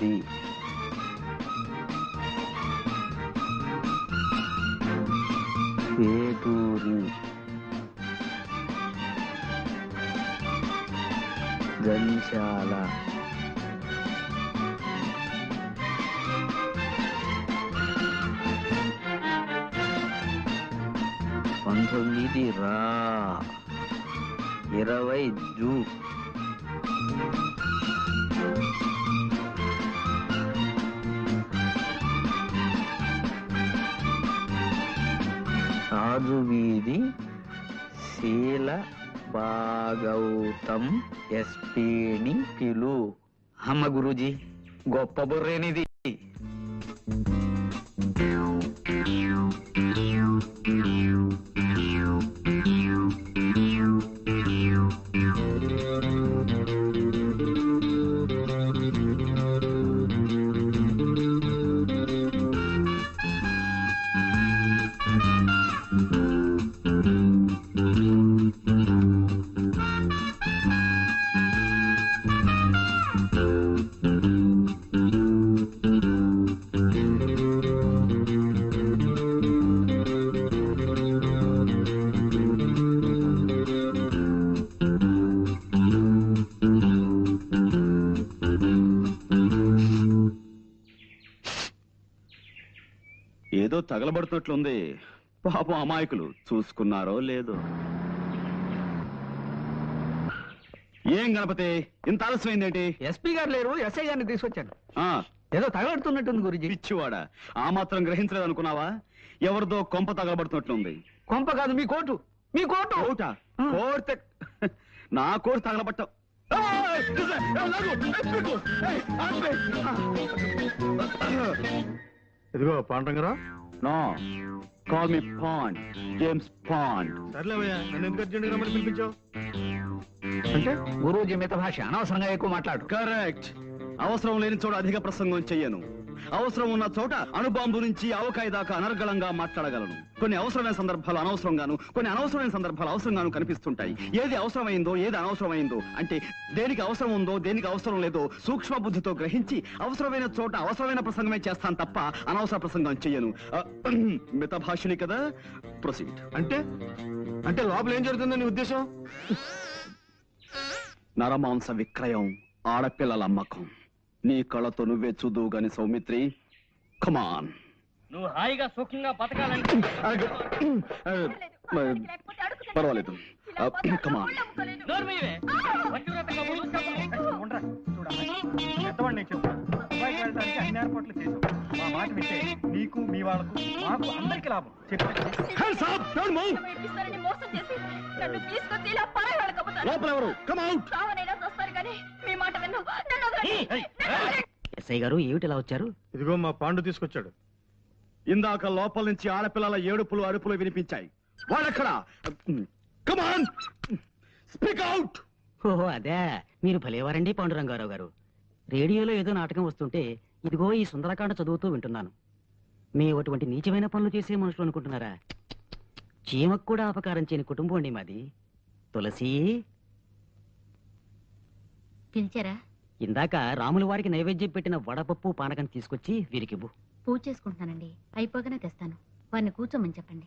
వీధి, పేటూరి, జంశాల, 19 రా, 20 జూ, 4 వీధి, శీల భాగౌతం ఎస్పీని పిలు. అమ్మ గురూజీ, గొప్ప బుర్రేనిది. ఏదో తగలబడుతున్నట్లుంది. పాపం అమాయకులు చూసుకున్నారో లేదో. ఏం గణపతి, ఇంత ఆలస్యమైందేంటి? ఎస్పీ గారు లేరు, ఎస్ఐ గారిని తీసుకొచ్చాను. ఏదో తగలబడుతున్నట్టుంది గురుజీ. పిచ్చివాడా, ఆ మాత్రం గ్రహించలేదు అనుకున్నావా? ఎవరిదో కొంప తగలబడుతున్నట్లుంది. కొంప కాదు, మీ కోటు. మీ కోటు. కోట? కోర్త నా కోటు తగలబట్ట. ఇదిగో పాండ్రంగరా. No, call me Pond, James Pond. సర్లేవయ్యా, నన్ను ఎందుకు అర్జెంట్గా రమ్మని పిలిపించావు? అంటే గురూజీ మిత భాష అనవసరంగా ఎక్కువ మాట్లాడు. కరెక్ట్. అవసరం లేని చోట అధిక ప్రసంగం చెయ్యను. అవసరం ఉన్న చోట అణుబాంబు నుంచి ఆవకాయ దాకా అనర్గళంగా మాట్లాడగలను. కొన్ని అవసరమైన సందర్భాలు అనవసరంగాను, కొన్ని అనవసరమైన సందర్భాలు అవసరంగాను కనిపిస్తుంటాయి. ఏది అవసరమైందో, ఏది అనవసరమైందో, అంటే దేనికి అవసరం ఉందో, దేనికి అవసరం లేదో సూక్ష్మ బుద్ధితో గ్రహించి అవసరమైన చోట అవసరమైన ప్రసంగమే చేస్తాను తప్ప అనవసర ప్రసంగం చెయ్యను. మిత భాషని కదా. ప్రొసీడ్. అంటే లోపల ఏం జరుగుతుందని ఉద్దేశం? నరమాంస విక్రయం, ఆడపిల్లల అమ్మకం. నీ కళ్ళతో నువ్వే చూదువు గాని సౌమిత్రి. కమాన్. నువ్వు హాయిగా సుఖంగా బతకాలని. పర్వాలేదు. కమాన్. అన్ని ఏర్పాట్లు చేసాం. మా మాట వింటే నీకు, మీ వాళ్ళకు, మాకు అందరికి లాభం. ఎస్ఐ గారు ఏమిటి ఇలా వచ్చారు? ఇదిగో మా పాండు తీసుకొచ్చాడు. ఇందాక లోపల నుంచి ఆడపిల్లల ఏడుపులు అరుపులు వినిపించాయి. వాళ్ళెక్కడా? కమాన్, స్పీక్ అవుట్. ఓహో అదే, మీరు భలేవారండి పాండురంగారావు గారు. రేడియోలో ఏదో నాటకం వస్తుంటే ఇదిగో ఈ సుందరకాండ చదువుతూ వింటున్నాను. మేము అటువంటి నీచమైన పనులు చేసే మనుషులు అనుకుంటున్నారా? చీమకు కూడా అపకారం చేయని కుటుంబం అండి మాది. తులసి, పిలిచారా? ఇందాక రాముల వారికి నైవేద్యం పెట్టిన వడపప్పు పానకం తీసుకొచ్చి వీరికివ్వు. పూజ చేసుకుంటున్నానండి, అయిపోగానే తెస్తాను. వారిని కూర్చోమని చెప్పండి.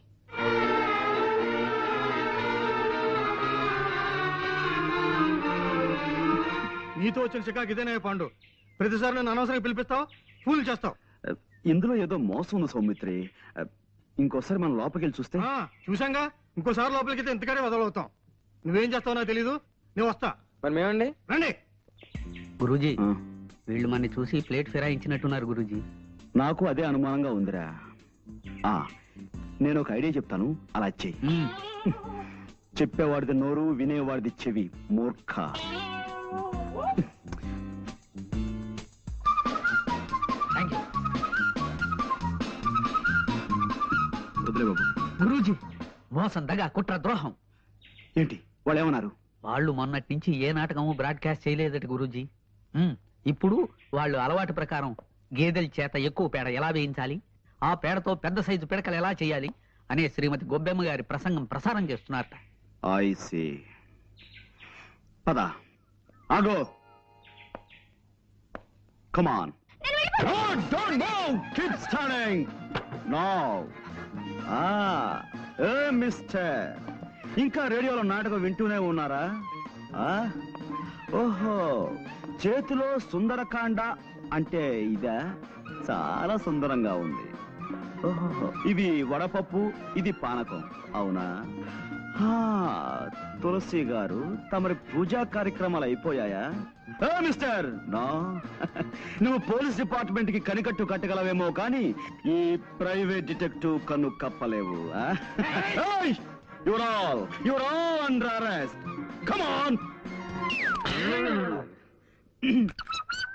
నీతో వచ్చిన చికాకు ఇదేనా పాండు? ప్రతిసారి నన్ను అనవసరంగా పిలిపిస్తావు, ఫూల్ చేస్తావు. ఇందులో ఏదో మోసం ఉంది సౌమిత్రి. ఇంకోసారి మనం లోపలికి చూస్తే. చూసాంగా, ఇంకోసారి లోపలికి ఎంతకాడే వదలవుతాం. నువ్వేం చేస్తావు నాకు తెలీదు, నేను వస్తా. మరి మేమండి? రండి. గురూజీ, వీళ్ళు మనని చూసి ప్లేట్ ఫిరాయించినట్టున్నారు గురూజీ. నాకు అదే అనుమానంగా ఉందిరా. నేను ఒక ఐడియా చెప్తాను, అలా చెయ్యి. చెప్పేవాడిది నోరు, వినేవాడిది చెవి. మూర్ఖ. వదిలే బాబు. గురూజీ, మోసం, దగా, కుట్ర, ద్రోహం. ఏంటి వాళ్ళు ఏమన్నారు? వాళ్ళు మొన్నటి నుంచి ఏ నాటకము బ్రాడ్కాస్ట్ చేయలేదట గురూజీ. ఇప్పుడు వాళ్ళు అలవాటు ప్రకారం గేదెల చేత ఎక్కువ పేడ ఎలా వేయించాలి, ఆ పేడతో పెద్ద సైజు పిడకలు ఎలా చేయాలి అనే శ్రీమతి గొబ్బెమ్మ గారి ప్రసంగం ప్రసారం చేస్తున్నారట. I see. పద. ఆగో. Come on. Don't move! Keep standing! Now. Mister ఇంకా రేడియోలో నాటకం వింటూనే ఉన్నారా? ఓహో, చేతిలో సుందరకాండ అంటే ఇదా? చాలా సుందరంగా ఉంది. ఓహో, ఇవి వడపప్పు, ఇది పానకం, అవునా? తులసి గారు, తమరి పూజా కార్యక్రమాలు అయిపోయాయా? మిస్టర్ నో, నువ్వు పోలీస్ డిపార్ట్మెంట్ కి కనికట్టు కట్టగలవేమో కానీ ఈ ప్రైవేట్ డిటెక్టివ్ కన్ను కప్పలేవు. You're all under arrest. Come on.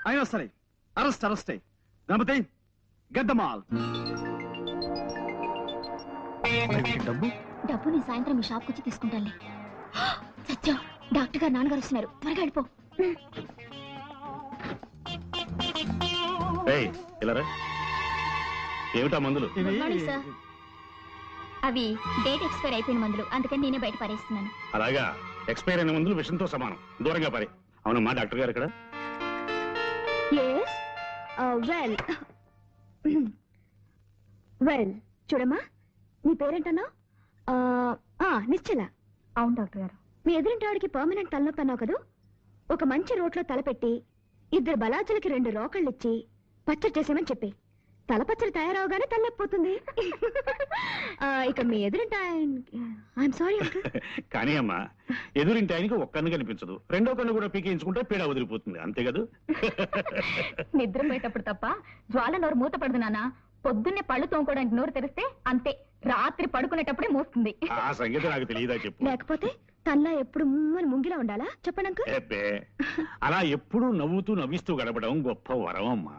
అయినా సరే, అరెస్టే. Ganapati, get them all. డబ్బు నేను సాయంత్రం మీ షాప్కి వచ్చి తీసుకుంటానులే. సత్యం, డాక్టర్ గారు నాన్నగారు వస్తున్నారు, త్వరగా వెళ్ళిపో. ఏమిటా మందులు? సార్, అవి డేట్ ఎక్స్పైర్ అయిపోయిన మందులు, అందుకని నేనే బయట పారేస్తున్నాను. అలాగా? ఎక్స్పైర్ అయిన మందులు విషంతో సమానం, దూరంగా పారే. అవునమ్మా, డాక్టర్ గారు ఇక్కడ? వెల్ చూడమ్మా, నీ పేరేంటన్నా? నిశ్చల. అవును డాక్టర్ గారు. మీ ఎదురింటి వాడికి పర్మనెంట్ తలనొప్పి అన్నావు కదా, ఒక మంచి రోట్లో తలపెట్టి 2 బలాజులకి 2 రోకళ్ళు ఇచ్చి పచ్చడి చేసేమని చెప్పి తలపచ్చడి తయారవగానే తలనొప్పిపోతుంది. ఇక మీ ఎదురింటి ఐఎమ్ సారీ కానీ అమ్మా, ఎదురింటి ఆయనకి ఒక్క కన్ను కనిపించదు, రెండో కన్ను కూడా పీకించుకుంటే పీడ వదిలిపోతుంది, అంతే కదా? నిద్ర పోయేటప్పుడు తప్ప జ్వాల నోరు మూత పడదు నాన్న. పొద్దున్నే పళ్ళు తోముకోవడానికి నోరు తెరిస్తే అంతే, రాత్రి పడుకునేటప్పుడే మూస్తుంది. ఆ సంగతి నాకు తెలియదా చెప్పు. లేకపోతే తనలా ఎప్పుడు ముంగిలా ఉండాలా చెప్పండి. అలా ఎప్పుడు నవ్వుతూ నవ్విస్తూ గడపడం గొప్ప వరం అమ్మా.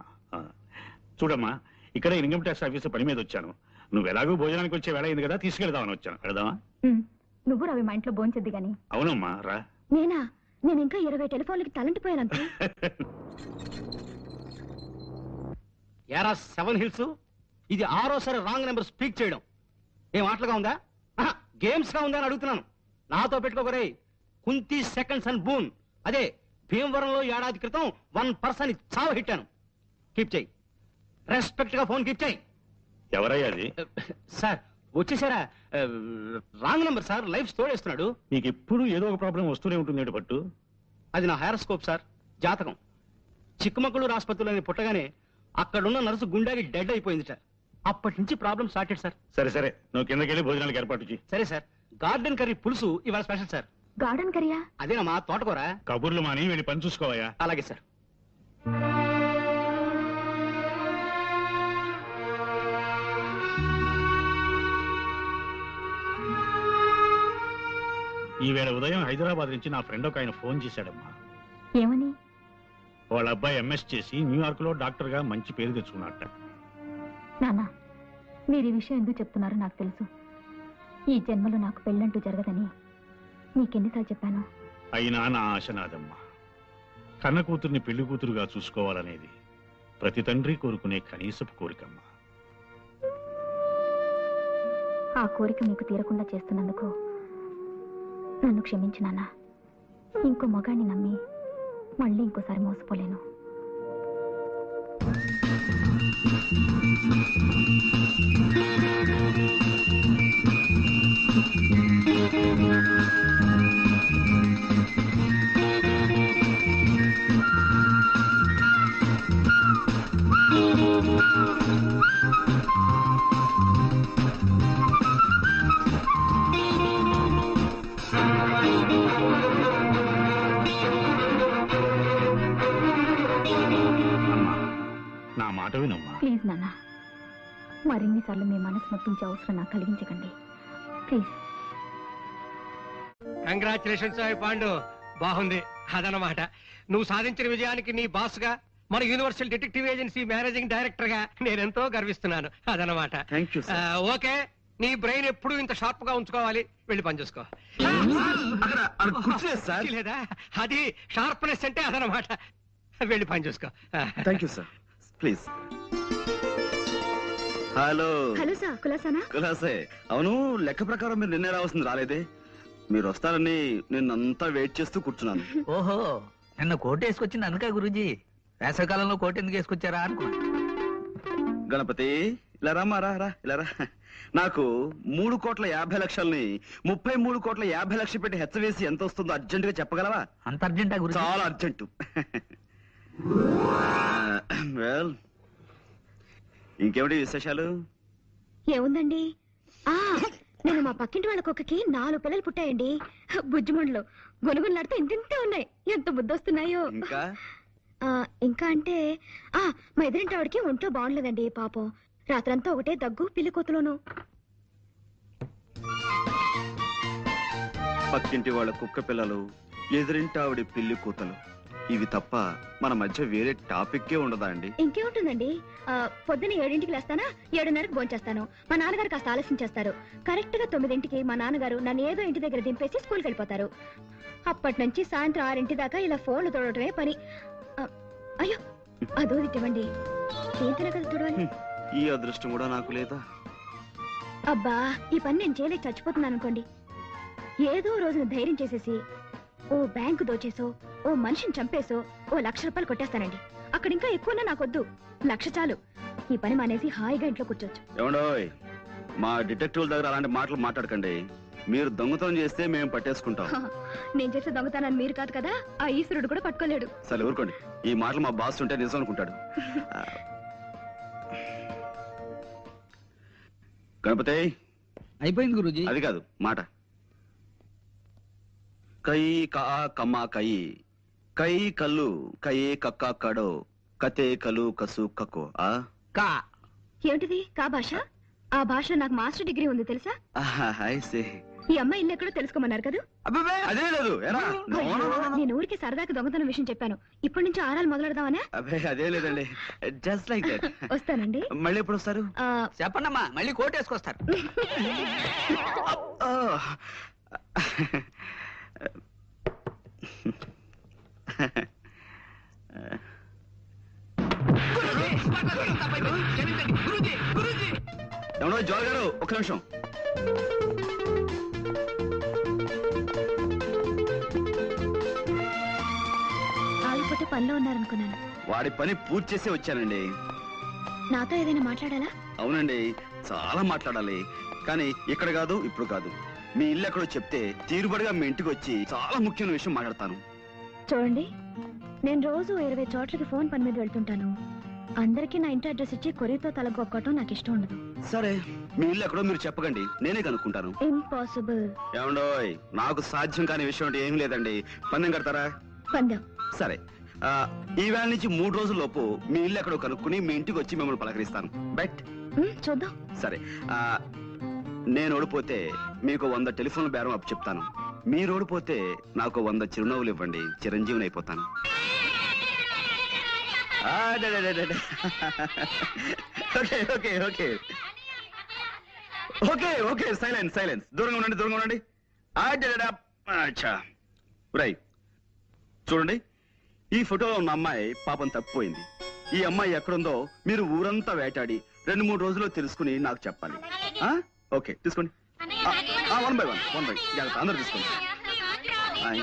చూడమ్మా, ఇక్కడ ఇన్కమ్ ట్యాక్స్ ఆఫీస్ పని మీద వచ్చాను. నువ్వు ఎలాగో భోజనానికి వచ్చే వేళ అయింది కదా, తీసుకెళ్దామని వచ్చాను. వెళదామా? నువ్వు రవి మా ఇంట్లో భోంచద్ది గాని. అవునమ్మా, రా. నేనా? నేను ఇంకా 20 టెలిఫోన్లకి తలంటిపోయానంత. ఏరా 7 హిల్స్, ఇది 6వ రాంగ్ నెంబర్ స్పీక్ చేయడం ఏం ఆటలుగా ఉందా? గేమ్స్ గా ఉందా అని అడుగుతున్నాను. నాతో పెట్టుకోకరే. కుంతి సెకండ్స్ అండ్ బూన్, అదే భీమవరంలో ఏడాది క్రితం 1% చావ హిట్టాను. కీప్ చేయి, రెస్పెక్ట్ గా ఫోన్ కీప్ చేయి. ఎవరయ్యా అది? సార్ వచ్చేసారా? రాంగ్ నెంబర్ సార్, లైఫ్ తోడేస్తున్నాడు. నీకు ఎప్పుడు ఏదో ఒక ప్రాబ్లం వస్తూనే ఉంటుంది పట్టు. అది నా హైరోస్కోప్ సార్, జాతకం. చిక్కమగళూరు ఆసుపత్రిలోని పుట్టగానే అక్కడున్న నర్సు గుండెకి డెడ్ అయిపోయిందిట. అప్పటి నుంచి ప్రాబ్లం స్టార్టెడ్ సార్. సరే సరే, నువ్వు కిందకెళ్ళి భోజనాలకు ఏర్పాటు చేయి. సరే సార్. గార్డెన్ కర్రీ పులుసు ఇవాళ స్పెషల్ సార్. గార్డెన్ కర్రీయా? అదేనమ్మా, తోటకూర. కబుర్లు మాని వెళ్ళి పని చూసుకోవయ్యా. అలాగే సార్. ఈవేళ ఉదయం హైదరాబాద్ నుంచి నా ఫ్రెండ్ ఒక ఆయన ఫోన్ చేశాడమ్మా. ఏమని? వాళ్ళ అబ్బాయి ఎంఎస్ చేసి న్యూయార్క్ లో డాక్టర్ గా మంచి పేరు తెచ్చుకున్నట్ట. నాన్న, మీరు ఈ విషయం ఎందుకు చెప్తున్నారో నాకు తెలుసు. ఈ జన్మలో నాకు పెళ్ళంటూ జరగదని నీకెన్నిసార్లు చెప్పాను. అయినా నా ఆశ నాదమ్మా. కన్న కూతుర్ని పెళ్లి కూతురుగా చూసుకోవాలనేది ప్రతి తండ్రి కోరుకునే కనీసపు కోరికమ్మా. ఆ కోరిక మీకు తీరకుండా చేస్తున్నందుకు నన్ను క్షమించు నాన్న. ఇంకో మగాన్ని నమ్మి మళ్ళీ ఇంకోసారి మోసపోలేను. నా మాట వినమ్మా. ప్లీజ్ నాన్న, మరిన్నిసార్లు మీ మనసు నొప్పించే అవసరం నాకు కలిగించకండి ప్లీజ్. కంగ్రాచులేషన్స్ పాండు, బాగుంది. అదనమాట, నువ్వు సాధించిన విజయానికి నీ బాస్ గా, మన universal detective agency managing director గా నేనెంతో గర్విస్తున్నాను. అదనమాట. ఓకే, నీ బ్రెయిన్ ఎప్పుడు ఇంత షార్ప్ గా ఉంచుకోవాలి. వెళ్ళి పని చూసుకో. లేదా అది షార్ప్నెస్ అంటే అదనమాట. వెళ్ళి పని చూసుకో. Thank you sir. Please. Hello. Hello sir, కులాసానా? కులాసే. అవును, లెక్క ప్రకారం మీరు నిన్నే రావాల్సింది రాలేదే. మీరు వస్తారని నిన్నంతా వెయిట్ చేస్తూ కూర్చున్నాను. ఓహో, నిన్న కోట్ వేసుకొచ్చింది అందుకా గురూజీ? వేసవికాలంలో కోట్ ఎందుకు వేసుకొచ్చారా అనుకున్నా. గణపతి ఇలా రామ్మా, రా రా ఇలా రా. నాకు 3,50,00,000ని 33,50,00,000 పెట్టి హెచ్చవేసి ఎంత వస్తుందో అర్జెంట్ గా చెప్పగలవా? అంత అర్జెంటా గురించి? చాలా అర్జెంటు. వెల్, ఇంకేమిటి విశేషాలు? ఏముందండి, నేను మా పక్కింటి వాళ్ళ కుక్కకి 4 పిల్లలు పుట్టాయండి. బుజ్జిమండలు గొనుగులాడితే ఇంతింతే ఉన్నాయి. ఎంత బుద్ధొస్తున్నాయో. ఇంకా ఇంకా అంటే మా ఎదురింటి ఆవిడకి ఒంట్లో బాగుండలేదండి పాపం. రాత్రంతా ఒకటే దగ్గు, పిల్లి కోతలోను. పక్కింటి వాళ్ళ కుక్క పిల్లలు, ఎదురింటి ఆవిడ పిల్లి కూతలు, ఇవి తప్ప మన మధ్య వేరే టాపిక్కే ఉండదా అండి? ఇంకేముంటుందండి, పొద్దున్న 7ంటికి లేస్తానా, 7:30కి భోంచేస్తాను. మా నాన్నగారు కాస్త ఆలస్యం చేస్తారు. కరెక్ట్ గా 9ంటికి మా నాన్నగారు నన్ను ఏదో ఇంటి దగ్గర దింపేసి స్కూల్కి వెళ్ళిపోతారు. అప్పటి నుంచి సాయంత్రం 6 దాకా ఇలా ఫోన్లు తోడటమే పని. అయ్యో, అదో తిట్టవండి. ఏంటనే కదా చూడాలి. ఈ అదృష్టం కూడా నాకు లేదా? అబ్బా, ఈ పని నేను చేయలేక చచ్చిపోతున్నాను అనుకోండి. ఏదో రోజున ధైర్యం చేసేసి ఓ బ్యాంకు దోచేసో, ఓ మనిషిని చంపేసో ఓ 1,00,000 రూపాయలు కొట్టేస్తానండి. అక్కడ ఇంకా ఎక్కువన్నా నాకొద్దు, 1,00,000 చాలు. ఈ పని మానేసి హాయిగా ఇంట్లో కూర్చోచ్చు. ఏమండోయ్, మా డిటెక్టివ్ దగ్గర అలాంటి మాటలు మాట్లాడకండి. మీరు దొంగతనం చేస్తే మేము పట్టేసుకుంటాం. నేను చేసే దొంగతనాన్ని మీరు కాదు కదా, ఆ ఈశ్వరుడు కూడా పట్టుకోలేడు. సరే ఊరుకోండి. ఈ మాటలు మా బాస్ ఉంటే నిజం అనుకుంటాడు. గణపతి, అయిపోయింది గురూజీ. అది కాదు మాట. కై కా కమ్మ కై, కై కల్లు కై కక్క కడో, కతే కలు కసు కక్కో. కా ఏమిటిది కా భాష? ఆ భాషలో నాకు మాస్టర్ డిగ్రీ ఉంది తెలుసా? ఈ అమ్మాయి ఇల్లు ఎక్కడో తెలుసుకోమన్నారు కదా. అదే లేదు. నేను ఊరికి సరదాకి దొంగతనం విషయం చెప్పాను. ఇప్పటి నుంచి ఆరాలు మొదలెడదామనే. అదే లేదండి, జస్ట్ లైక్ దట్. వస్తానండి. మళ్ళీ ఎప్పుడు వస్తారు? చెప్పండమ్మా, మళ్ళీ కోట్ వేసుకొస్తారు. ఎవరో జోల్ గారు, ఒక్క నిమిషం. ఆగిపోతే పనిలో ఉన్నారనుకున్నాను. వాడి పని పూర్తి చేసి వచ్చానండి. నాతో ఏదైనా మాట్లాడాలా? అవునండి, చాలా మాట్లాడాలి. కానీ ఇక్కడ కాదు, ఇప్పుడు కాదు. మీ ఇల్లు ఎక్కడో చెప్తే తీరుబడిగా మీ ఇంటికి వచ్చి చాలా ముఖ్యమైన విషయం మాట్లాడతాను. చూడండి, నేను రోజు 20 చోట్లకి ఫోన్ పని మీద వెళ్తుంటాను. అందరికీ నా ఇంటి అడ్రస్ ఇచ్చి కొరియతో తలగొక్కటం నాకు ఇష్టం ఉండదు. సరే, మీ ఇల్లు ఎక్కడో మీరు చెప్పకండి, నేనే కనుక్కుంటాను. ఇంపాసిబుల్. ఏమండోయ్, నాకు సాధ్యం కాని విషయం అంటే ఏం లేదండి. పందెం కడతారా? పందెం. సరే, ఈ వేళ నుంచి 3 రోజుల లోపు మీ ఇల్లు ఎక్కడో కనుక్కుని మీ ఇంటికి వచ్చి మిమ్మల్ని పలకరిస్తాను. బెట్. చూద్దాం. సరే, నేను ఓడిపోతే మీకు 100 టెలిఫోన్ బేరం అప్పు చెప్తాను. మీరు ఓడిపోతే నాకు 100 చిరునవ్వులు ఇవ్వండి, చిరంజీవిని అయిపోతాను. Okay okay okay okay okay silence silence. దూరంగా ఉండండి, దూరంగా ఉండండి. రై, చూడండి, ఈ ఫోటోలో ఉన్న అమ్మాయి పాపం తప్పిపోయింది. ఈ అమ్మాయి ఎక్కడుందో మీరు ఊరంతా వేటాడి 2-3 రోజుల్లో తెలుసుకుని నాకు చెప్పాలి. ఓకే, తీసుకోండి. 1 by 1 జాగ్రత్త, అందరూ తీసుకోండి.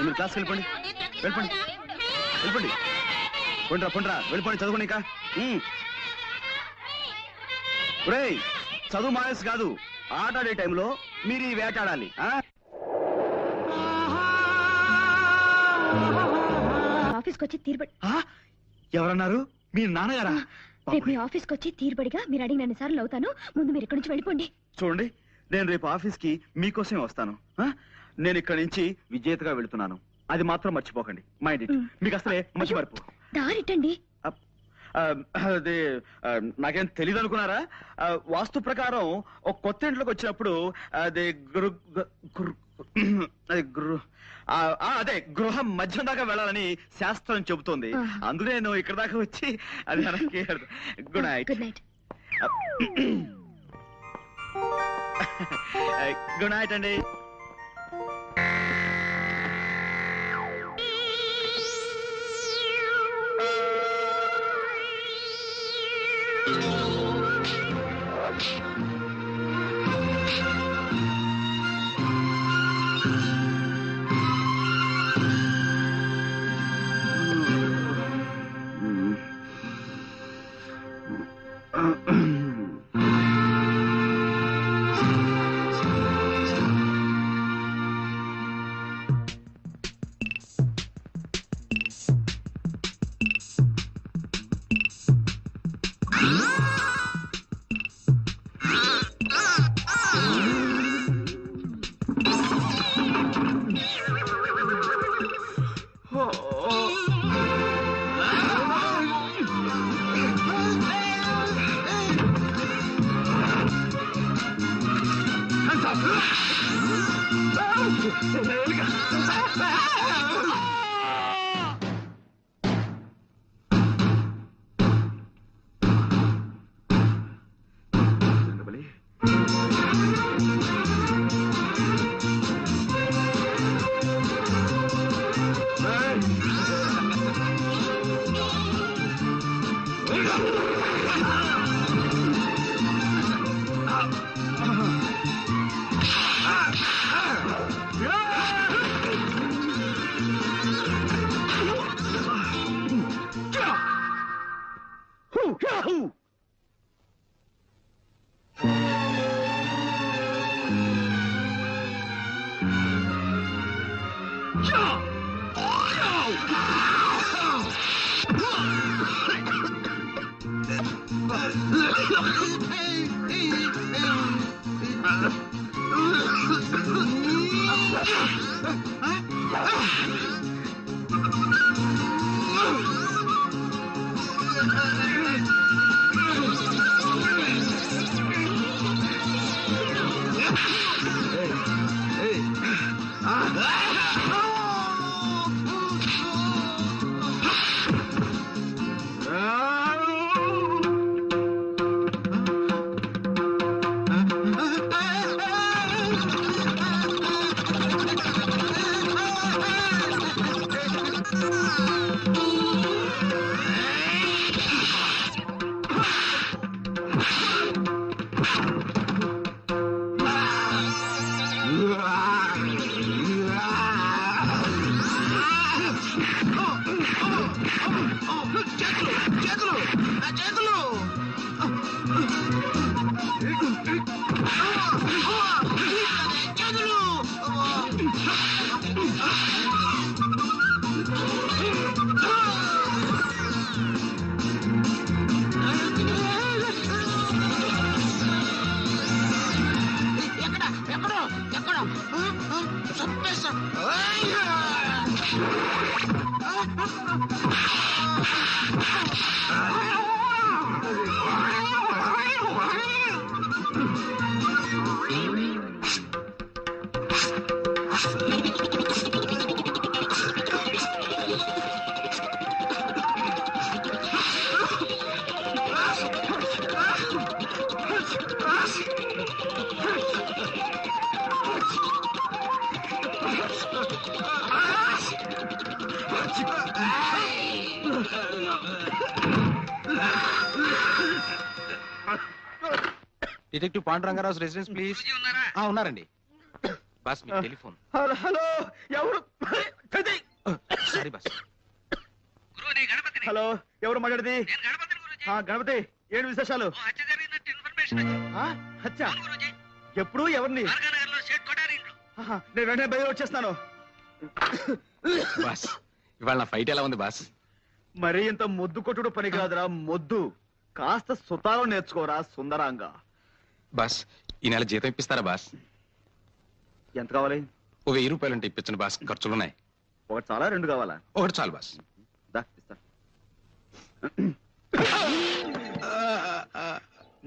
మీరు క్లాస్కి వెళ్ళిపోండి, వెళ్ళిపోండి, వెళ్ళిపోండి. పొండ్రా వెళ్ళిపోండి, చదువుకోండి. ఇంకా రేయ్, చదువు మానేసి కాదు, ఆటాడే టైంలో మీరు ఈ వేటాడాలి. ఆఫీస్కి వచ్చి తీరుబడి. ఎవరన్నారు? మీ నాన్నగారా? రేపు మీ ఆఫీస్కి వచ్చి తీరుబడిగా మీరు అడిగిన సార్లు అవుతాను. ముందు మీరు ఇక్కడి నుంచి వెళ్ళిపోండి. చూడండి, నేను రేపు ఆఫీస్కి మీకోసమే వస్తాను. నేను ఇక్కడి నుంచి విజేతగా వెళుతున్నాను. అది మాత్రం మర్చిపోకండి. Mind it. మీకు అసలే మంచి మర్పు. దారిటండి. అదే, నాకేం తెలీదు అనుకున్నారా? వాస్తు ప్రకారం ఒక కొత్త ఇంట్లోకి వచ్చినప్పుడు అదే అదే గృహం మధ్యం దాకా వెళ్ళాలని శాస్త్రం చెబుతోంది. అందుకే నేను ఇక్కడ దాకా వచ్చి అది good night. Good night. Good night అండి. Detective Pandurangarao residence please. ఉన్నారండి బాస్, మీ టెలిఫోన్. హలో హలో, ఎవరు? Sorry boss. హలో, ఎవరు మాట్లాడేది? గణపతి, ఏంటి విశేషాలు? హత్య ఎప్పుడు? ఎవరిని? నేను వెంటనే బయలు వచ్చేస్తాను. బాస్, ఇవాళ నా ఫైట్ ఎలా ఉంది బాస్? మరీ ఇంత మొద్దు కొట్టుడు పని కాదురా మొద్దు. కాస్త సుతారం నేర్చుకోరా సుందరాంగా. బాస్, ఈ నెల జీతం ఇప్పిస్తారా బాస్? ఎంత కావాలి? ఓ 1000 రూపాయలు అంటే ఇప్పించండి బాస్, ఖర్చులున్నాయి. ఒకటి చాలా, 2 కావాలా? ఒకటి చాలు బాస్. దా, ఇస్తా.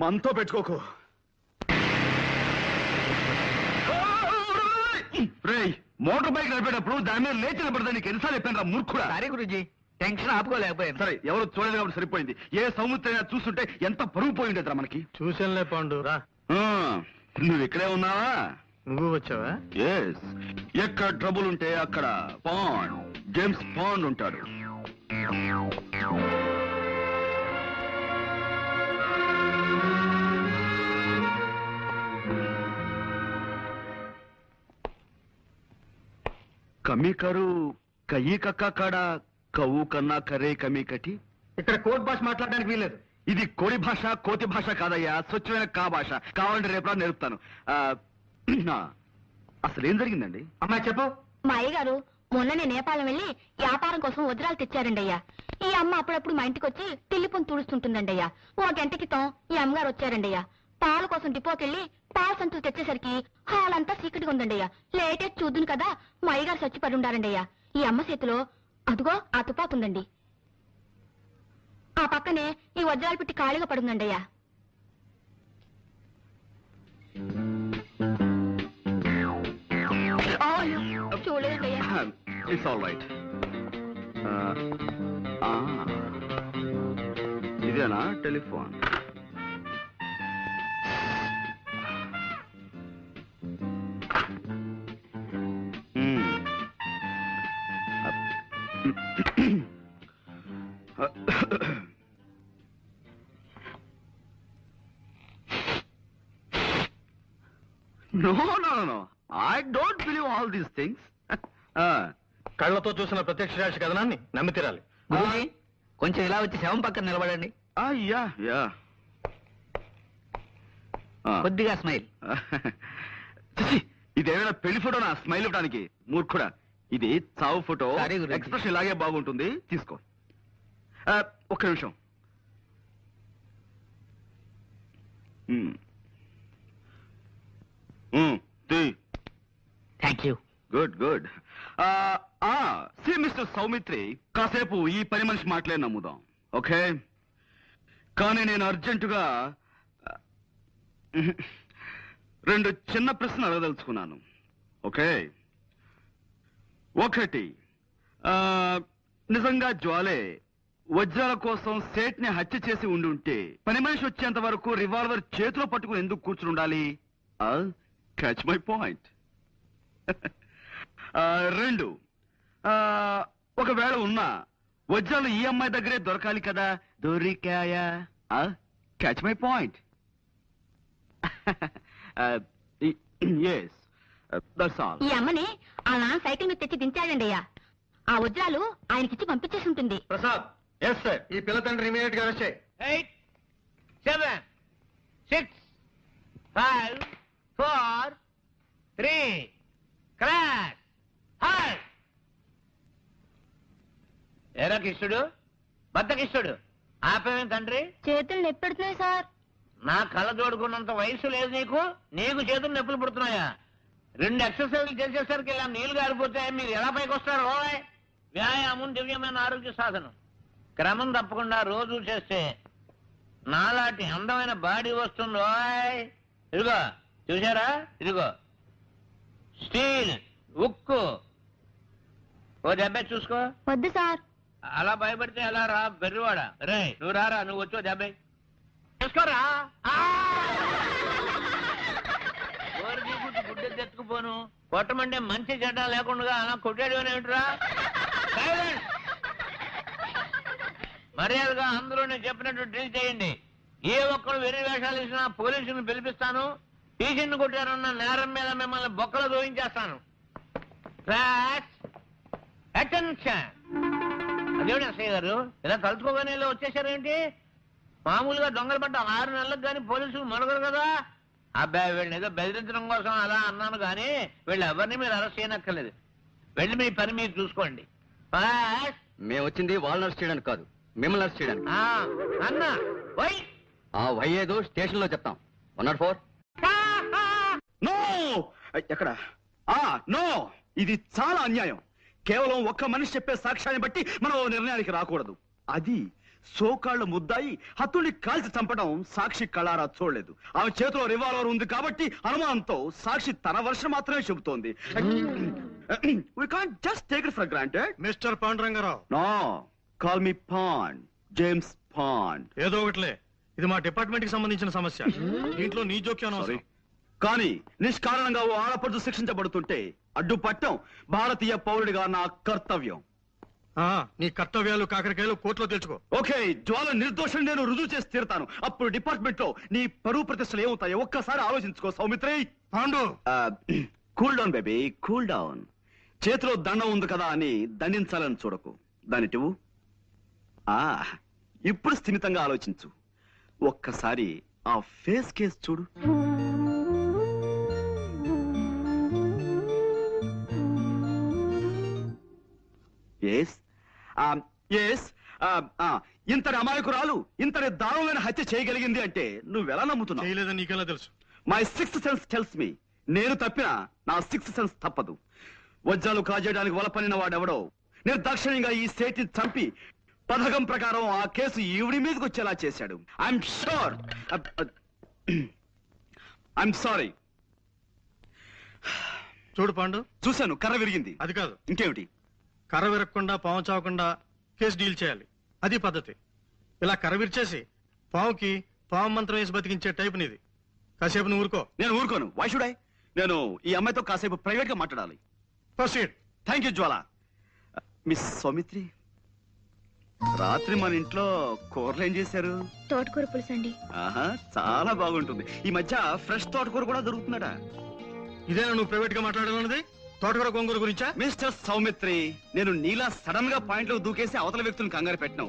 మనతో పెట్టుకోకు. రేయ్, మోటార్ బైక్ నడిపేటప్పుడు దాని మీద లేచి నిలబడదా? నీకు ఎన్నిసార్లు చెప్పాను మూర్ఖుడా? సరే గురుజీ, టెన్షన్ ఆపుకోలేకపోయాను. సరే, ఎవరు చూడలేదు కాబట్టి సరిపోయింది. ఏ సముద్రం చూస్తుంటే ఎంత పరుగు పోయిండేదిరా మనకి. చూసానులే పాండు, రా. నువ్వు ఇక్కడే ఉన్నావా? నువ్వు వచ్చావా? ఎస్. ఎక్కడ ట్రబుల్ ఉంటే అక్కడ పాండ్, జేమ్స్ పాండ్ ఉంటాడు. కమి కరు కయ్యి కక్క కాడ కవ్వు కన్నా కరే కమి కటి. ఇక్కడ కోర్ట్ భాష మాట్లాడడానికి వీలేదు. ఇది కోడి భాష, కోతి భాష కాదయ్యా, స్వచ్ఛమైన కా భాష. కావాలంటే రేపు నేర్పుతాను. అసలు ఏం జరిగిందండి? అమ్మా చెప్పు. మా అయ్యగారు మొన్ననే నేపాళం వెళ్ళి వ్యాపారం కోసం వజ్రాలు తెచ్చారండి అయ్యా. ఈ అమ్మ అప్పుడప్పుడు మా ఇంటికి వచ్చి తిల్లిపుని తుడుస్తుంటుందండి అయ్యా. ఓ గంట క్రితం ఈ అమ్మగారు వచ్చారండి అయ్యా. పాల కోసం డిపోకెళ్ళి పాల సంతులు తెచ్చేసరికి హాల్ అంతా చీకటిగా ఉందండి అయ్యా. లేటే చూద్దును కదా మా అయ్యగారు చచ్చిపడి ఉండారండి అయ్యా. ఈ అమ్మ చేతిలో అదుగో ఆ తుపాకు ఉందండి. ఆ పక్కనే ఈ వజ్రాలు పెట్టి ఖాళీగా పడుందండి అయ్యా. చూడలేదండి అయ్యా. It's all right. ఇదేనా telephone? No, no, no, no. I don't believe all these things. కళ్ళతో చూసిన ప్రత్యక్ష సాక్షి కథనాన్ని నమ్మి తీరాలి. గురూజీ, కొంచెం ఇలా వచ్చి శవం పక్కన నిలబడండి. Yeah yeah. కొద్దిగా స్మైల్. ఇదేమైనా పెళ్లి ఫోటో నా స్మైల్ ఇవ్వడానికి? మూర్ఖుడా, ఇది చావు ఫోటో. Sorry, గురూజీ. ఎక్స్ప్రెషన్ ఇలాగే బాగుంటుంది, తీసుకో. ఒక్క నిమిషం. Thank you. Good good. See mister Soumitri, కాసేపు ఈ పని మనిషి మాటలే నమ్ముదాం, ఓకే? కానీ నేను అర్జెంటుగా రెండు చిన్న ప్రశ్నలు అడగదలుచుకున్నాను, ఓకే? ఒకటి, నిజంగా జ్వాలే వజ్రాల కోసం సేట్ ని హత్య చేసి ఉండుంటే పని మనిషి వచ్చేంత వరకు రివాల్వర్ చేతిలో పట్టుకుని ఎందుకు కూర్చుని ఉండాలి? Catch my point. రెండు, ఒకవేళ ఉన్నా వజ్రాలు ఈ అమ్మాయి దగ్గరే దొరకాలి కదా, దొరికాయా? Catch my point. Yes, that's all. ఈ అమ్మని ఆ నాన్న సైకిల్ మీద తెచ్చి దించాడండి అయ్యా. ఆ వజ్రాలు ఆయనకిచ్చి పంపించేసి ఉంటుంది. ప్రసాద్, ఎస్ సార్, ఈ పిల్ల తండ్రి ఇమీడియట్ గా అరెస్ట్ చేయి. 8, 7, 6, 5, 4, 3, క్రాక్. హాయ్ ఏరా కిష్టుడు, భర్త కిష్టుడు, ఆపేమేం తండ్రి? చేతులు నొప్పెడుతున్నాయి సార్. నా కళ్ళ జోడుకున్నంత వయసు లేదు నీకు, నీకు చేతులు నొప్పులు పుడుతున్నాయా? 2 ఎక్సర్సైజ్లు చేసేసరికి ఇలా నీళ్లు గారిపోతే మీరు ఎలా పైకి వస్తారు? ఓయ్, వ్యాయామం దివ్యమైన ఆరోగ్య సాధనం. క్రమం తప్పకుండా రోజు చేస్తే నాలాంటి అందమైన బాడీ వస్తుంది. ఓయ్, ఇదిగో చూసారా, ఇదిగో స్టీల్, ఉక్కు. ఓ దెబ్బ చూసుకో. వద్దు సార్. అలా భయపడితే ఎలా రా బెర్రివాడ? రే నువ్వు రారా, నువ్వు వచ్చో దెబ్బ చూసుకోరా. గుడ్డెలు తెచ్చుకుపోను, కొట్టమంటే మంచి చెడ్డ లేకుండా అలా కొట్టాడు ఏమిట్రా? మర్యాదగా అందరూ నేను చెప్పినట్టు డ్రిల్ చేయండి. ఏ ఒక్కరు వెర్రి వేషాలు ఇచ్చినా పోలీసులను పిలిపిస్తాను. టీచర్ని కొట్టారన్న నేరం మీద మిమ్మల్ని బొక్కలు దోయించేస్తాను. అటెన్షన్. అదేవిడ అసయ్య గారు, ఇలా కలుసుకోగానే ఇలా వచ్చేసారేంటి? మామూలుగా దొంగలు పడ్డ 6 నెలలకు కానీ పోలీసులు మొదలగరు కదా. అబ్బాయి వీళ్ళని ఏదో బెదిరించడం కోసం అలా అన్నాను కానీ వీళ్ళు ఎవరిని మీరు అరెస్ట్ చేయనక్కర్లేదు. వెళ్ళి మీ పని మీరు చూసుకోండి. మేము వచ్చింది వాళ్ళని అరెస్ట్ చేయడానికి కాదు, మిమ్మల్ని అరెస్ట్ చేయడానికి. అన్న వై ఆ వై ఏదో స్టేషన్ లో చెప్తాం. 104. నో, ఎక్కడ? నో, ఇది చాలా అన్యాయం. కేవలం ఒక్క మనిషి చెప్పే సాక్ష్యాన్ని బట్టి మనం ఓ నిర్ణయానికి రాకూడదు. అది సోకాళ్ల ముద్దాయి హత్తుని కాల్చి చంపడం సాక్షి కళారా చూడలేదు. ఆమె చేతిలో రివాల్వర్ ఉంది కాబట్టి అనుమానంతో సాక్షి తన వర్షం మాత్రమే చెబుతోంది. We can't just take it for granted. Mister Panduranga Rao. No, call me Pond, James Pond. ఏదో ఒకటిలే, ఇది మా డిపార్ట్మెంట్ కి సంబంధించిన సమస్య. దీంట్లో నీ జోక్యం Sorry. కానీ నిష్కారణంగా ఓ ఆడపడుచు శిక్షించబడుతుంటే అడ్డుపట్టం భారతీయ పౌరుడిగా నా కర్తవ్యం. నీ కర్తవ్యాలు కాకరకాయలు కోర్టులో తెలుసుకో. ఓకే, జ్వాల నిర్దోషం నేను రుజువు చేసి తీరుతాను. అప్పుడు డిపార్ట్మెంట్ లో నీ పరువు ప్రతిష్టలు ఏమవుతాయో ఒక్కసారి ఆలోచించుకో Saumitri. Pandu, cool down baby, cool down. చేతిలో దండం ఉంది కదా అని దండించాలని చూడకు. దానిటివు. ఇప్పుడు స్థిమితంగా ఆలోచించు. ఒక్కసారి ఆ ఫేస్ కేస్ చూడు. ఎస్, ఇంతటి అమాయకురాలు ఇంతటి దారుణమైన హత్య చేయగలిగింది అంటే నువ్వెలా నమ్ముతున్నావు? చేయలేదని నీకెలా తెలుసు? My sixth sense tells me. నేను తప్పినా నా సిక్స్త్ సెన్స్ తప్పదు. వజ్రాలు కాజేయడానికి వలపనిన వాడెవడో నిర్దాక్షిణ్యంగా ఈ సేటిని చంపి పథకం ప్రకారం ఆ కేసు ఈవిడి మీదకి వచ్చేలా చేశాడు. I'm sure. I'm sorry. చూడు పాండు, చూశాను, కర్ర విరిగింది. అది కాదు, ఇంకేమిటి? కర్ర విరగకుండా పాము చావకుండా కేసు డీల్ చేయాలి. అది పద్ధతి. ఇలా కర్ర విరిచేసి పాముకి పాము మంత్రం వేసి బతికించే టైప్ నీది. కాసేపు నువ్వు ఊరుకో. నేను ఊరుకోను. Why should I? నేను ఈ అమ్మాయితో కాసేపు ప్రైవేట్ గా మాట్లాడాలి. Proceed. Thank you Jwala. Miss Soumitri, రాత్రి మన ఇంట్లో కూరలు ఏం చేశారు? తోటకూర పులుసు అండి. ఆహా, చాలా బాగుంటుంది. ఈ మధ్య ఫ్రెష్ తోటకూర కూడా దొరుకుతున్నాడా? ఇదేనా నువ్వు ప్రైవేట్ గా మాట్లాడాలన్నది? తోటకూర గోంగూర గురించా? మిస్టర్ సౌమిత్రి, నేను నీలా సడన్ గా పాయింట్ లో దూకేసి అవతల వ్యక్తులను కంగారు పెట్టను.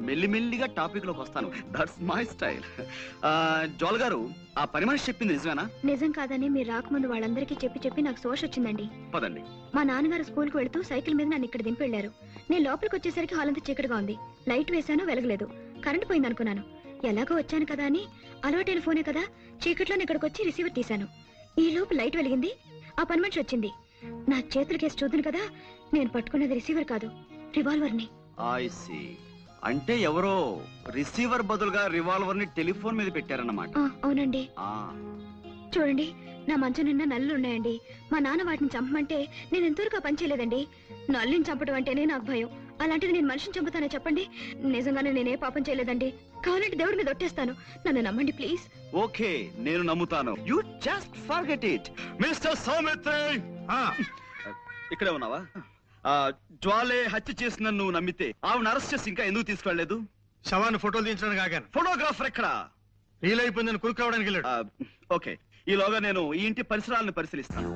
మెల్లిమెల్లిగా టాపిక్ లోకి వస్తాను. That's my style. జోల్ గారు, ఆ పని మనిషి చెప్పింది నిజమేనా? నిజం కాదని మీరు రాకముందు వాళ్ళందరికీ చెప్పి నాకు సోష్ వచ్చిందండి. పదండి. మా నాన్నగారు స్కూల్ కు వెళ్తూ సైకిల్ మీద నన్ను ఇక్కడ దింపి వెళ్లారు. నేను లోపలికి వచ్చేసరికి హాల్ అంతా చీకటిగా ఉంది. లైట్ వేశాను, వెలగలేదు. కరెంట్ పోయింది అనుకున్నాను. ఎలాగో వచ్చాను కదా అని అలవాటైన ఫోనే కదా, చీకట్లోనే ఇక్కడికి వచ్చి రిసీవర్ తీశాను. ఈ లోపు లైట్ వెలిగింది. ఆ పని మనిషి వచ్చింది. నా చేతుల కేసు చూద్దును కదా, నేను పట్టుకున్నది రిసీవర్ కాదు, రివాల్వర్ ని. I see. అంటే ఎవరో రిసీవర్ బదులుగా రివాల్వర్ ని టెలిఫోన్ మీద పెట్టారన్నమాట. అవునండి. ఆ, చూడండి, నా మంచం నిండా నల్లు ఉన్నాయండి. మా నాన్న వాటిని చంపమంటే నేను ఎంతవరకు పని చేయలేదండి. నల్లిని చంపడం అంటేనే నాకు భయం. అలాంటిది నేను మనిషిని చంపుతానే చెప్పండి? నిజంగానే నేనే పాపం చేయలేదండి. కావాలంటే దేవుడి మీద ఒట్టేస్తాను. నన్ను నమ్మండి ప్లీజ్. ఓకే, నేను నమ్ముతాను. You just forget it. Mister Saumitri, ఇక్కడే ఉన్నావా? జ్వాలే హత్య చేసిన నువ్వు నమ్మితే ఆవిడ అరెస్ట్ చేసి ఇంకా ఎందుకు తీసుకెళ్లలేదు? శవాన్ని ఫోటోలు తీయించడానికి ఆగాను. ఫోటోగ్రాఫర్ ఎక్కడ? రీల్ అయిపోయిందని కురుకు రావడానికి వెళ్ళాడు. ఓకే, ఈలోగా నేను ఈ ఇంటి పరిసరాలను పరిశీలిస్తాను.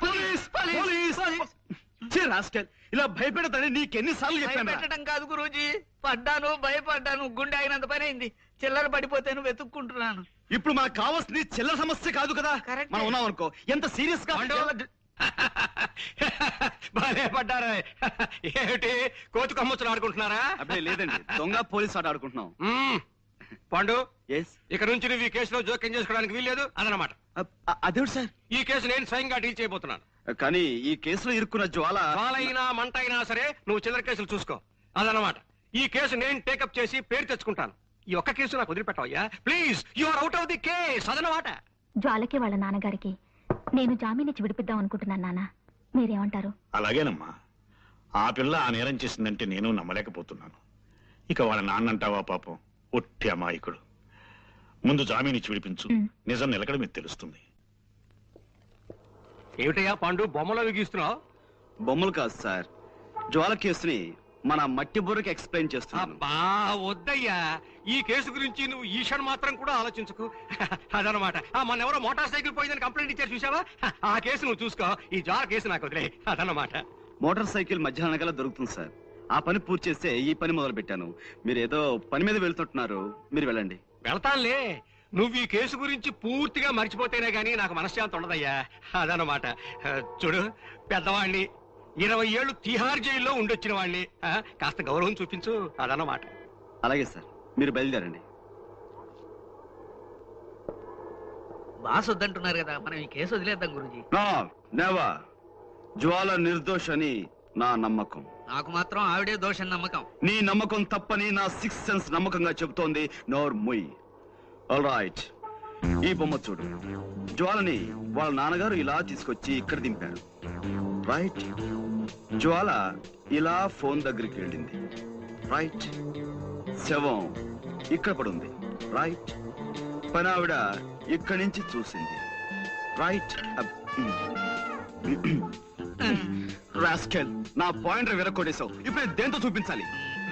పోలీస్! పోలీస్! ఛీ, రాస్కెల్, ఇలా భయపెడతానని నీకెన్నిసార్లు చెప్పాను? భయపెట్టడం కాదు గురూజీ, పడ్డాను, భయపడ్డాను. గుండె అయినంత పని అయింది. చిల్లర పడిపోతేను వెతుక్కుంటున్నాను. ఇప్పుడు మనకు కావాల్సింది చిల్లర సమస్య కాదు కదా. Correct. మనం ఉన్నాం అనుకో, ఎంత సీరియస్ గా బాగా పడ్డారా? ఏమిటి కోతి కొమ్మచ్చులు ఆడుకుంటున్నారా? అబ్బే లేదండి, దొంగ పోలీస్ ఆట ఆడుకుంటున్నాం. పాండు, ఎస్. ఇక నుంచి నువ్వు ఈ కేసులో జోక్యం చేసుకోవడానికి వీల్లేదు అదనమాట. అదేమిటి సార్? ఈ కేసు నేను స్వయంగా డీల్ చేయబోతున్నాను. కానీ ఈ కేసులో ఇరుక్కున్న జ్వాల వాళ్ళైనా మంట అయినా సరే నువ్వు చిల్లర కేసులు చూసుకో, అదనమాట. ఈ కేసు నేను టేకప్ చేసి పేరు తెచ్చుకుంటాను. ఈ ఒక్క కేసు నాకు వదిలిపెట్టవయ్యా please. You are out of the case, అదనమాట. జ్వాలకి వాళ్ళ నాన్నగారికి నేను జామీన్ ఇచ్చి విడిపిద్దాం అనుకుంటున్నాను. నాన్న, మీరేమంటారు? అలాగేనమ్మా. ఆ పిల్ల ఆ నేరం చేసిందంటే నేను నమ్మలేకపోతున్నాను. ఇక వాళ్ళ నాన్నంటావా? పాపం ఒట్టి అమాయకుడు. ముందు జామీన్ ఇచ్చి విడిపించు, నిజం నిలకడ మీకు తెలుస్తుంది. ఏమిటయ్యా పాండు బొమ్మలో విగిస్తున్నావు? బొమ్మలు కాదు సార్, జ్వాల కేసుని మన మట్టి బుర్రకి ఎక్స్ప్లెయిన్ చేస్తున్నాను. అబ్బా వద్దయ్యా, ఈ కేసు గురించి నువ్వు ఈషన్ మాత్రం కూడా ఆలోచించుకు. అదనమాట. మన ఎవరో మోటార్ సైకిల్ పోయిందని కంప్లైంట్ ఇచ్చారు చూసావా? ఆ కేసు నువ్వు చూసుకో, ఈ జార్ కేసు నాకు వదిలే, అదనమాట. మోటార్ సైకిల్ మధ్యాహ్నం కల్లా దొరుకుతుంది సార్. ఆ పని పూర్తి చేస్తే ఈ పని మొదలు పెట్టాను. మీరు ఏదో పని మీద వెళ్తుంటున్నారు, మీరు వెళ్ళండి. వెళ్తానులే, నువ్వు ఈ కేసు గురించి పూర్తిగా మర్చిపోతేనే గానీ నాకు మనశ్శాంతి ఉండదయ్యా, అదనమాట. చూడు, పెద్దవాణ్ణి, 20 ఏళ్ళు తిహార్ జైల్లో ఉండొచ్చిన వాణ్ణి, కాస్త గౌరవం చూపించు, అదనమాట. అలాగే సార్, మీరు బయలుదేరండి. బాస్ వద్దంటున్నారు కదా, మనం ఈ కేసు వదిలేద్దాం గురూజీ. నెవర్. జ్వాల నిర్దోష్ అని నా నమ్మకం. నాకు మాత్రం ఆవిడే దోషం నమ్మకం. నీ నమ్మకం తప్పని నా సిక్స్త్ సెన్స్ నమ్మకంగా చెబుతోంది. నోర్ ముయ్. ఆల్ రైట్, ఈ బొమ్మ చూడు. జ్వాలని వాళ్ళ నాన్నగారు ఇలా తీసుకొచ్చి ఇక్కడ దింపారు. రైట్. జ్వాల ఇలా ఫోన్ దగ్గరికి వెళ్ళింది. రైట్. శవం ఇక్కడ పడుంది. రైట్. పనావిడ ఇక్కడి నుంచి చూసింది. రైట్. రాస్కెల్, నా పాయింటర్ విరక్కొడేశావు. ఇప్పుడు దేంతో చూపించాలి?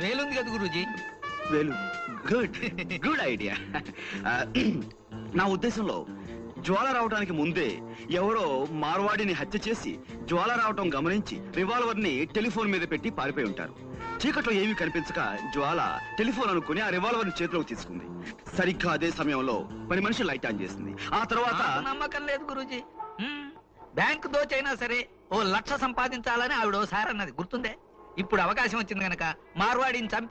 వేలుంది కదా గురూజీ. వేలు. Good good idea. నా ఉద్దేశంలో జ్వాల రావడానికి ముందే ఎవరో మార్వాడిని హత్య చేసి జ్వాల రావటం గమనించి రివాల్వర్ ని టెలిఫోన్ మీద పెట్టి పారిపోయి ఉంటారు. చీకట్లో ఏమీ కనిపించక జ్వాల టెలిఫోన్ అనుకుని ఆ రివాల్వర్ ని చేతిలోకి తీసుకుంది. సరిగ్గా అదే సమయంలో పని మనిషి లైట్ ఆన్ చేసింది. ఆ తర్వాత నాకు నమ్మకం లేదు గురూజీ. బ్యాంకు దోచైనా సరే ఓ 1,00,000 సంపాదించాలని ఆవిడ ఓసారి అన్నది గుర్తుందే. ఇప్పుడు అవకాశం వచ్చింది గనక మార్వాడిని చంపి